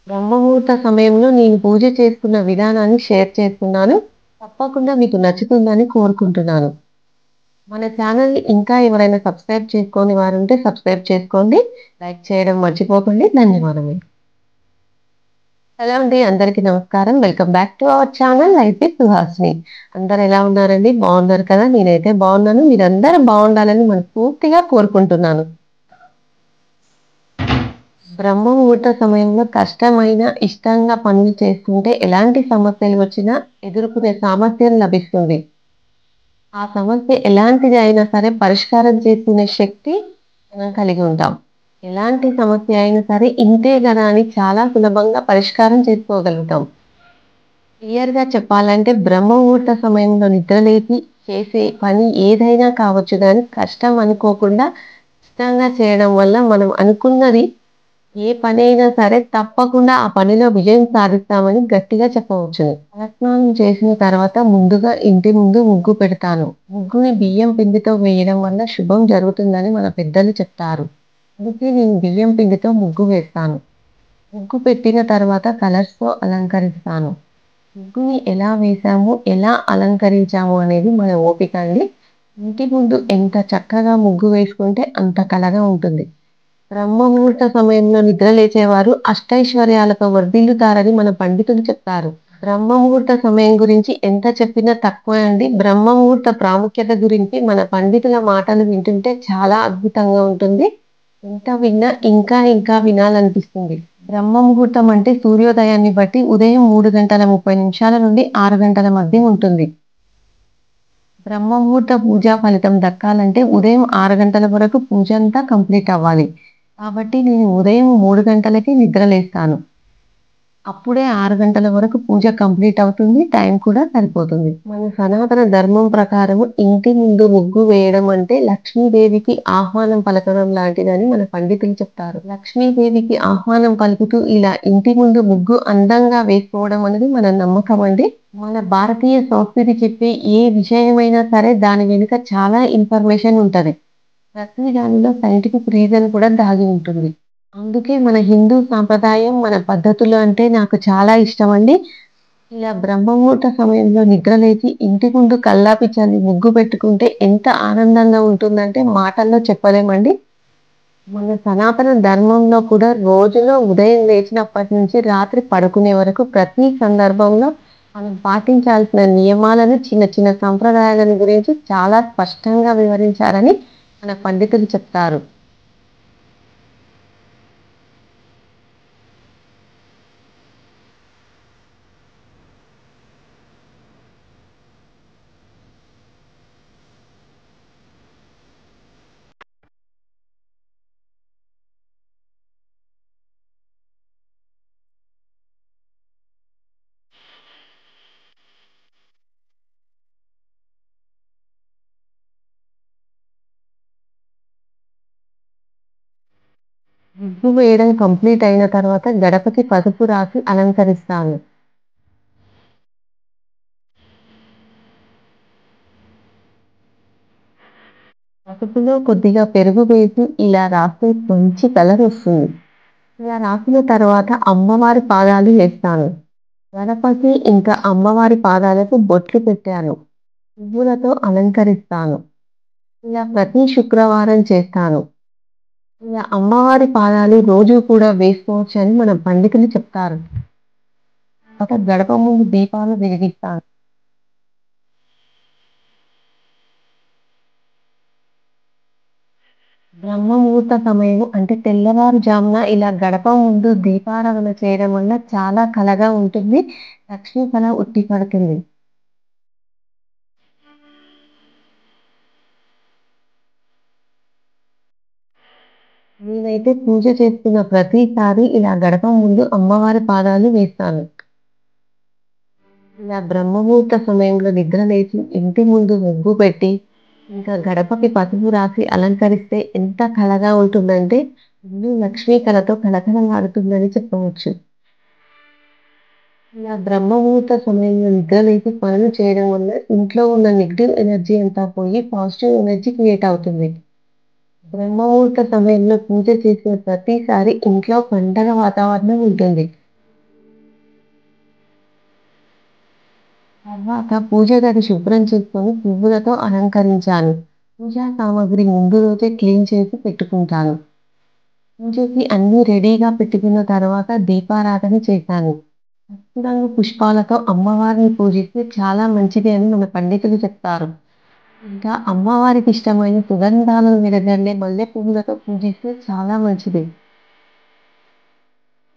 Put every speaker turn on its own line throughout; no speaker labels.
బ్రహ్మముహూర్త సమయంలో నేను పూజ చేసుకున్న విధానాన్ని షేర్ చేస్తున్నాను. తప్పకుండా మీకు నచ్చుతుందని కోరుకుంటున్నాను. మన ఛానల్‌ని ఇంకా ఎవరైనా సబ్స్క్రైబ్ చేసుకోని వారుంటే సబ్స్క్రైబ్ చేసుకోండి. లైక్ చేయడం మర్చిపోకండి. ధన్యవాదములు. హలో అండి. అందరికీ నమస్కారం. Welcome back to our channel life with Suhasini. అందరూ ఎలా ఉన్నారండి? బాగున్నారు కదా! నేనైతే బాగున్నాను. మీరందరూ బాగుండాలని మనస్ఫూర్తిగా కోరుకుంటున్నాను. బ్రహ్మముహూర్త సమయంలో కష్టమైన, ఇష్టంగా పనులు చేస్తుంటే ఎలాంటి సమస్యలు వచ్చినా ఎదుర్కొనే సామర్థ్యం లభిస్తుంది. ఆ సమస్య ఎలాంటిది అయినా సరే పరిష్కారం చేసుకునే శక్తి మనం కలిగి ఉంటాం. ఎలాంటి సమస్య అయినా సరే ఇంతే గదా అని చాలా సులభంగా పరిష్కారం చేసుకోగలుగుతాం. క్లియర్‌గా చెప్పాలంటే బ్రహ్మముహూర్త సమయంలో నిద్రలేచి చేసే పని ఏదైనా కావచ్చు గానీ కష్టం అనుకోకుండా ఇష్టంగా చేయడం వల్ల మనం అనుకున్నది ఏ పనైనా సరే తప్పకుండా ఆ పనిలో విజయం సాధిస్తామని గట్టిగా చెప్పవచ్చును. తలస్నానం చేసిన తర్వాత ముందుగా ఇంటి ముందు ముగ్గు పెడతాను. ముగ్గుని బియ్యం పిండితో వేయడం వల్ల శుభం జరుగుతుందని మన పెద్దలు చెప్తారు. అందుకే నేను బియ్యం పిండితో ముగ్గు వేస్తాను. ముగ్గు పెట్టిన తర్వాత కలర్స్‌తో అలంకరిస్తాను. ముగ్గుని ఎలా వేశాము, ఎలా అలంకరించాము అనేది మన ఓపిక అండి. ఇంటి ముందు ఎంత చక్కగా ముగ్గు వేసుకుంటే అంత కళగా ఉంటుంది. బ్రహ్మముహూర్త సమయంలో నిద్ర లేచేవారు అష్టైశ్వర్యాలతో వర్ధిల్లుతారని మన పండితులు చెప్తారు. బ్రహ్మముహూర్త సమయం గురించి ఎంత చెప్పినా తక్కువే అండి. బ్రహ్మముహూర్త ప్రాముఖ్యత గురించి మన పండితుల మాటలు వింటుంటే చాలా అద్భుతంగా ఉంటుంది. ఎంత విన్నా ఇంకా ఇంకా వినాలనిపిస్తుంది. బ్రహ్మముహూర్తం అంటే సూర్యోదయాన్ని బట్టి ఉదయం 3:30 నుండి 6 గంటల మధ్య ఉంటుంది. బ్రహ్మముహూర్త పూజా ఫలితం దక్కాలంటే ఉదయం 6 గంటల వరకు పూజంతా కంప్లీట్ అవ్వాలి. కాబట్టి నేను ఉదయం 3 గంటలకి నిద్రలేస్తాను. అప్పుడే 6 గంటల వరకు పూజ కంప్లీట్ అవుతుంది. టైం కూడా సరిపోతుంది. మన సనాతన ధర్మం ప్రకారము ఇంటి ముందు ముగ్గు వేయడం అంటే లక్ష్మీదేవికి ఆహ్వానం పలకడం లాంటిదని మన పండితులు చెప్తారు. లక్ష్మీదేవికి ఆహ్వానం పలుకుతూ ఇలా ఇంటి ముందు ముగ్గు అందంగా వేసుకోవడం అనేది మన నమ్మకం అండి. మన భారతీయ సంస్కృతి చెప్పే ఏ విషయమైనా సరే దాని వెనుక చాలా ఇన్ఫర్మేషన్ ఉంటది. ప్రతి దానిలో సైంటిఫిక్ రీజన్ కూడా దాగి ఉంటుంది. అందుకే మన హిందూ సాంప్రదాయం, మన పద్ధతులు అంటే నాకు చాలా ఇష్టమండి. ఇలా బ్రహ్మముహూర్త సమయంలో నిద్రలేచి ఇంటి ముందు కల్లాపి చల్లి ముగ్గు పెట్టుకుంటే ఎంత ఆనందంగా ఉంటుందంటే మాటల్లో చెప్పలేమండి. మన సనాతన ధర్మంలో కూడా రోజులో ఉదయం లేచినప్పటి నుంచి రాత్రి పడుకునే వరకు ప్రతి సందర్భంలో మనం పాటించాల్సిన నియమాలను, చిన్న చిన్న సంప్రదాయాలను గురించి చాలా స్పష్టంగా వివరించారని మన పండితులు చెప్తారు. ముగ్గు వేయడం కంప్లీట్ అయిన తర్వాత గడపకి పసుపు రాసి అలంకరిస్తాను. పసుపులో కొద్దిగా పెరుగు వేసి ఇలా రాస్తే మంచి కలర్ వస్తుంది. ఇలా రాసిన తర్వాత అమ్మవారి పాదాలు వేస్తాను. గణపతి ఇంకా అమ్మవారి పాదాలకు బొట్లు పెట్టాను. పువ్వులతో అలంకరిస్తాను. ఇలా ప్రతి శుక్రవారం చేస్తాను. ఇలా అమ్మవారి పాదాలు రోజు కూడా వేసుకోవచ్చని మన పండితులు చెప్తారు. ఒక గడప ముందు దీపాలు వెలిగిస్తాను. బ్రహ్మముహూర్త సమయం అంటే తెల్లవారుజామున ఇలా గడప ముందు దీపారాధన చేయడం వల్ల చాలా కళగా ఉంటుంది. లక్ష్మీ కళ ఉట్టి పడుతుంది. నేనైతే పూజ చేస్తున్న ప్రతిసారి ఇలా గడప ముందు అమ్మవారి పాదాలు వేస్తాను. ఇలా బ్రహ్మముహూర్త సమయంలో నిద్ర లేచి ఇంటి ముందు ముగ్గు పెట్టి, ఇంకా గడపకి పసుపు రాసి అలంకరిస్తే ఎంత కళగా ఉంటుందంటే, ఇల్లు లక్ష్మీ కళతో కళకళలాడుతుందని చెప్పవచ్చు. ఇలా బ్రహ్మముహూర్త సమయంలో నిద్ర లేచి పనులు చేయడం వల్ల ఇంట్లో ఉన్న నెగెటివ్ ఎనర్జీ అంతా పోయి పాజిటివ్ ఎనర్జీ క్రియేట్ అవుతుంది. బ్రహ్మముహూర్త సమయంలో పూజ చేసిన ప్రతిసారి ఇంట్లో పండగ వాతావరణం ఉంటుంది. తర్వాత పూజ గది శుభ్రం చేసుకొని పువ్వులతో అలంకరించాను. పూజా సామాగ్రి ముందు రోజే క్లీన్ చేసి పెట్టుకుంటాను. పూజకి అన్నీ రెడీగా పెట్టుకున్న తర్వాత దీపారాధన చేశాను. పసుపు రంగు పుష్పాలతో అమ్మవారిని పూజిస్తే చాలా మంచిది అని మన పండితులు చెప్తారు. ఇంకా అమ్మవారికి ఇష్టమైన సుగంధాలను వెదజల్లే మల్లె పువ్వులతో పూజిస్తే చాలా మంచిది.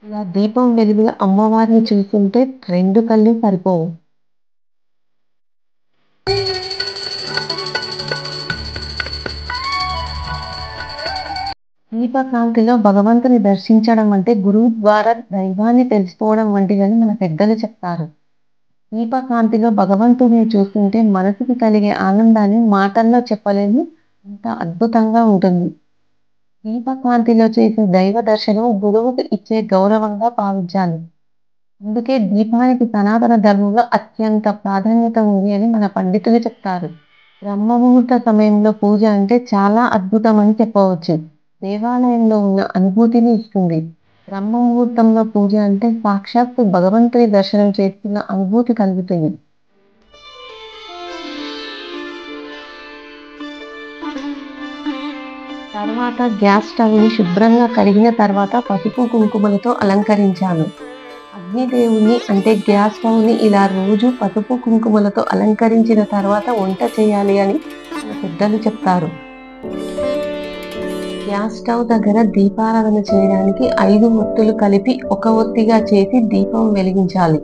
ఇలా దీపం వెలుగులో అమ్మవారిని చూస్తుంటే 2 కళ్ళు సరిపోవు. దీపకాంతిలో భగవంతుని దర్శించడం అంటే గురువు ద్వారా దైవాన్ని తెలుసుకోవడం వంటిదని మన పెద్దలు చెప్తారు. దీపకాంతిలో భగవంతుడిని చూస్తుంటే మనసుకి కలిగే ఆనందాన్ని మాటల్లో చెప్పలేని అంత అద్భుతంగా ఉంటుంది. దీపకాంతిలో చేసే దైవ దర్శనం గురువుకు ఇచ్చే గౌరవంగా భావించాలి. అందుకే దీపానికి సనాతన ధర్మంలో అత్యంత ప్రాధాన్యత ఉంది అని మన పండితులు చెప్తారు. బ్రహ్మముహూర్త సమయంలో పూజ అంటే చాలా అద్భుతమని చెప్పవచ్చు. దేవాలయంలో ఉన్న అనుభూతిని ఇస్తుంది. బ్రహ్మముహూర్తంలో పూజ అంటే సాక్షాత్తు భగవంతుని దర్శనం చేసుకున్న అనుభూతి కలుగుతుంది. తర్వాత గ్యాస్ స్టవ్‌ని శుభ్రంగా కడిగిన తర్వాత పసుపు, కుంకుమలతో అలంకరించాను. అగ్నిదేవుని అంటే గ్యాస్ స్టవ్‌ని ఇలా రోజు పసుపు, కుంకుమలతో అలంకరించిన తర్వాత వంట చేయాలి అని మన పెద్దలు చెప్తారు. గ్యాస్ స్టవ్ దగ్గర దీపారాధన చేయడానికి 5 ఒత్తులు కలిపి ఒక ఒత్తిగా చేసి దీపం వెలిగించాలి.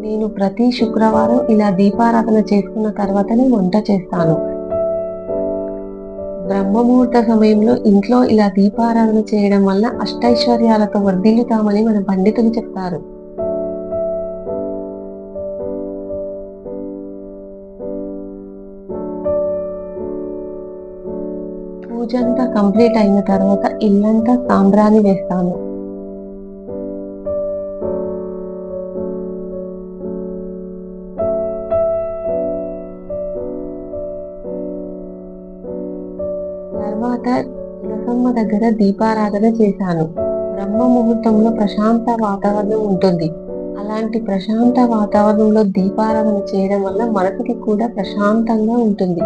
నేను ప్రతి శుక్రవారం ఇలా దీపారాధన చేసుకున్న తర్వాతనే వంట చేస్తాను. బ్రహ్మముహూర్త సమయంలో ఇంట్లో ఇలా దీపారాధన చేయడం వల్ల అష్టైశ్వర్యాలతో వర్ధిల్లుతామని మన పండితులు చెప్తారు. పూజంతా కంప్లీట్ అయిన తర్వాత ఇల్లంతా సాంబ్రాణి వేస్తాను. తర్వాత తులసమ్మ దగ్గర దీపారాధన చేశాను. బ్రహ్మ ముహూర్తంలో ప్రశాంత వాతావరణం ఉంటుంది. అలాంటి ప్రశాంత వాతావరణంలో దీపారాధన చేయడం వల్ల మనసుకి కూడా ప్రశాంతంగా ఉంటుంది.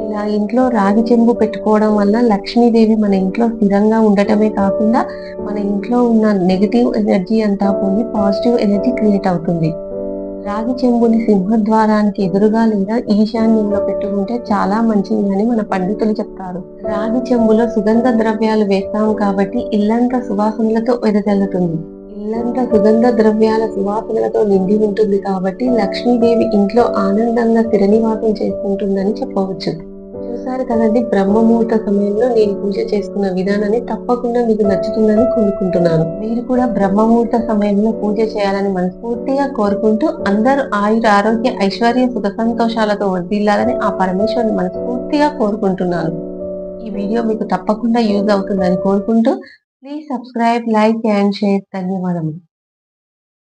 ఇలా ఇంట్లో రాగి చెంబు పెట్టుకోవడం వల్ల లక్ష్మీదేవి మన ఇంట్లో స్థిరంగా ఉండటమే కాకుండా మన ఇంట్లో ఉన్న నెగటివ్ ఎనర్జీ అంతా పోయి పాజిటివ్ ఎనర్జీ క్రియేట్ అవుతుంది. రాగి చెంబుని సింహద్వారానికి ఎదురుగా లేదా ఈశాన్యంలో పెట్టుకుంటే చాలా మంచిది అని మన పండితులు చెప్తారు. రాగి చెంబులో సుగంధ ద్రవ్యాలు వేస్తాము కాబట్టి ఇల్లంతా సువాసనలతో వెదజల్లుతుంది. ఇల్లంతా సుగంధ ద్రవ్యాల సువాసనలతో నిండి ఉంటుంది కాబట్టి లక్ష్మీదేవి ఇంట్లో ఆనందంగా స్థిర నివాసం చేసుకుంటుందని చెప్పవచ్చు. చూసారు కదండి, బ్రహ్మముహూర్త సమయంలో నేను పూజ చేసుకున్న విధానాన్ని తప్పకుండా మీకు నచ్చుతుందని కోరుకుంటున్నాను. మీరు కూడా బ్రహ్మముహూర్త సమయంలో పూజ చేయాలని మనస్ఫూర్తిగా కోరుకుంటూ అందరూ ఆయుర ఆరోగ్య ఐశ్వర్య సుఖ సంతోషాలతో వర్ధిల్లాలని ఆ పరమేశ్వరుని మనస్ఫూర్తిగా కోరుకుంటున్నాను. ఈ వీడియో మీకు తప్పకుండా యూజ్ అవుతుందని కోరుకుంటూ please subscribe, like and share. ధన్యవాదములు.